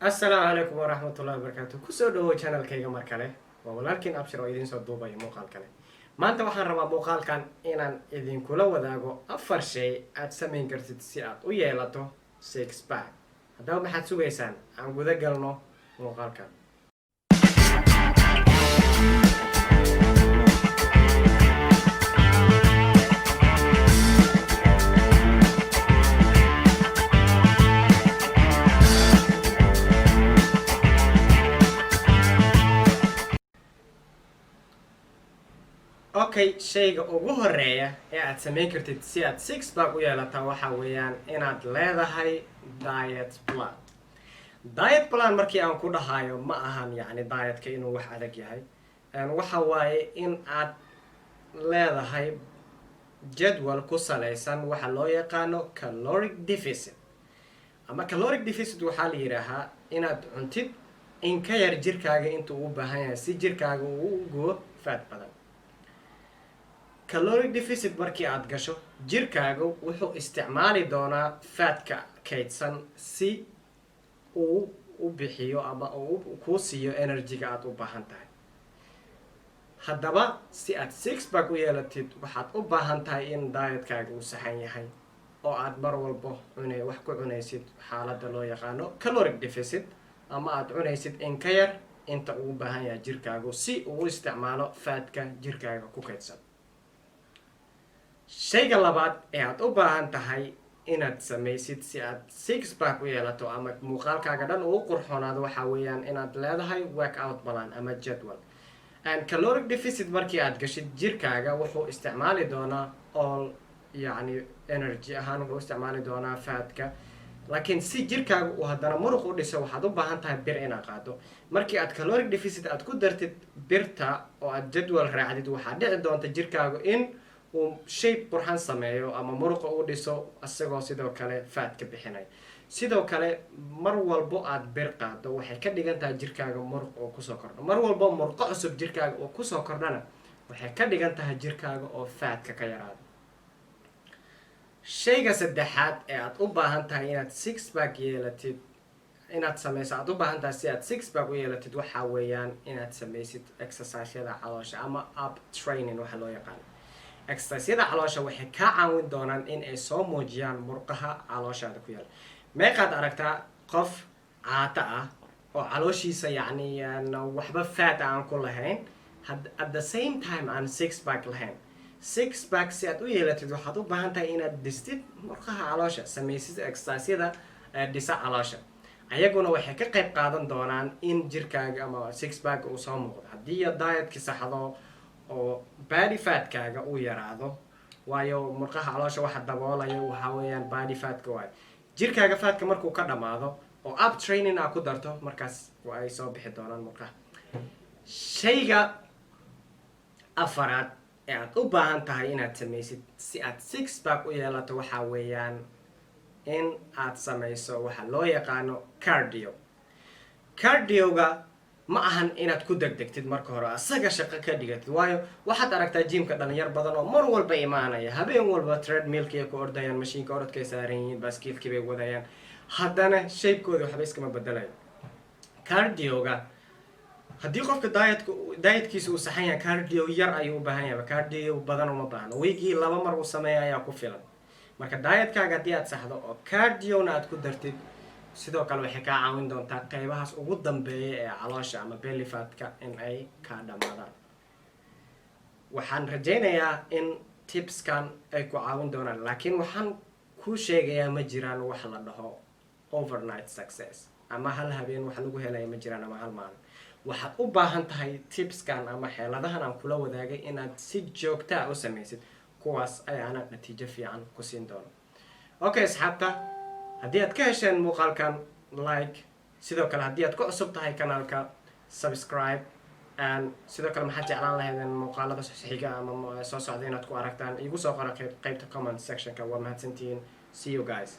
السلام عليكم ورحمة الله وبركاته كسو دو channel kayga mar kale waa walaalkiin abshir oo idiin soo duubaya muuqaal kale maanta waxaan rabaa muuqaalkan inaan idinkula wadaago 4 shay aad samayn kartid si aad u yeelato six pack haddaba maxaad sugaysaan aan guda galno muuqaalkan okay shayga ugu horeeya ee aad samayn kartid si aad six pack u yeelato waxa weeyaan inaad leedahay diet plan. Diet plan markii aan ku dhahayo ma ahan yacni dietka inuu wax adag yahay waxa waaye in aad leedahay jadwal ku salaysan waxa loo yaqaano caloric deficit ama caloric deficit waxaa la yidhaahaa inaad cuntid in ka yar jirkaaga intuu u baahan yahay si jirkaaga uu u gubo fat badan. caloric deficit markii aad gasho jirkaaga wuxuu isticmaali doonaa fatka kaydsan si uu u bixiyo ama uu kuu siiyo energy-ga aad u baahan tahay. haddaba si aad six pack u yeelatid waxaad u baahan tahay in dietkaaga uu saxan yahay oo aad mar walbo wax ku cunaysid xaaladda loo yaqaano caloric deficit ama aad cunaysid in ka yar inta uu u baahan yahay jirkaagu si uu u isticmaalo fatka jirkaaga ku kaydsan. shayga labaad ee aad u baahan tahay inaad samaysid si aad six pack u yeelato ama muuqaalkaaga dhan uu qurxoonaado waxa weeyaan inaad leedahay workout plan ama jadwal. caloric deficit markii aad gashid jirkaaga wuxuu isticmaali doonaa all yacni energy ahaan wuxuu isticmaali doonaa fatka laakiin si jirkaaga uu haddana muruq u dhiso waxaad u baahan tahay bir inaad qaado. markii aad caloric deficit aad ku dartid birta oo aad jadwal raacdid waxaa dhici doonta jirkaagu in uu shape qurxan sameeyo ama muruqa u dhiso isagoo sidoo kale fat ka bixinay. sidoo kale mar walbo aad bir qaado waxay ka dhigan tahay jirkaaga muruq oo kusoo kordho. mar walbo muruqo cusub jirkaaga oo kusoo kordhana waxay ka dhigan tahay jirkaaga oo fatka ka yaraado. shayga saddexaad ee aad u baahan tahay inaad six pack yeelatid inaad samayso aad u baahan tahay si aad six pack u yeelatid waxaa weeyaan inaad samaysid exercise-yada caloosha ama up training waxa loo yaqaano. exercise-yada caloosha waxay kaa caawin doonaan in ay soo muujiyaan murqaha calooshaada ku yaal. meeqaad aragtaa qof caata ah oo calooshiisa yacni waxba fat aan ku lahayn at the same time aan six pack lahayn. six pack si aad u yeelatid waxaad u baahan tahay inaad dhistid murqaha caloosha samaysid exercise-yada dhisa caloosha ayaguna waxay ka qayb qaadan doonaan in jirkaaga ama six pack uu soo muuqdo. haddii dietkii saxdo oo body fatkaaga uu yaraado waayo murqaha caloosha waxa daboolaya waxa weeyaan body fatka waayo jirkaaga fatka markuu ka dhamaado oo up training aad ku darto markaas ay soo bixi doonaan murqaha. shayga afaraad ee aad u baahan tahay inaad samaysid si aad six pack u yeelato waxa weeyaan in aad samayso waxa loo yaqaano cardio. cardioga ma ahan inaad ku degdegtid marka hore asaga shaqo ka dhigatid waayo waxaad aragtaa jiimka dhalinyar badan oo mar walba imaanaya habeen walba treadmillkii ku ordayaan mashiinka orodkay saaran yihiin baaskiilkii bay wadayaan haddana shapekoodii waxba iskama bedelayo. cardioga haddii qofka dietkiisa uu saxan yahay cardio yar ayuu u baahan yahay cardio badan uma baahno weygii 2 mar uu sameeya ayaa ku filan. marka dietkaaga haddii aad saxdo oo cardiona aad ku dartid sidoo kale waxay kaa caawin doontaa qaybahaas ugu dambeeya ee caloosha ama belly fatka in ay ka dhamaadaan. waxaan rajaynayaa in tipskan ay ku caawin doonaan laakiin waxaan kuu sheegayaa ma jiraan wax la dhaho overnight success ama hal habeen wax lagu helaya ma jiraan ama hal maalin. waxaad u baahan tahay tipskan ama xeeladahan aan kula wadaagay inaad si joogta ah u samaysid kuwaas ayaana natiijo fiican ku siin doono. okay asxaabta haddii aad ka hesheen muuqaalkan like sidoo kale haddii aad ku cusub tahay kanaalka subscribe sidoo kale maxaad jeclaan lahaydeen muuqaalada xiga ama soo socda inaad ku aragtaan igu soo qora qaybta comment sectionka. waa mahadsantihiin. see you guys.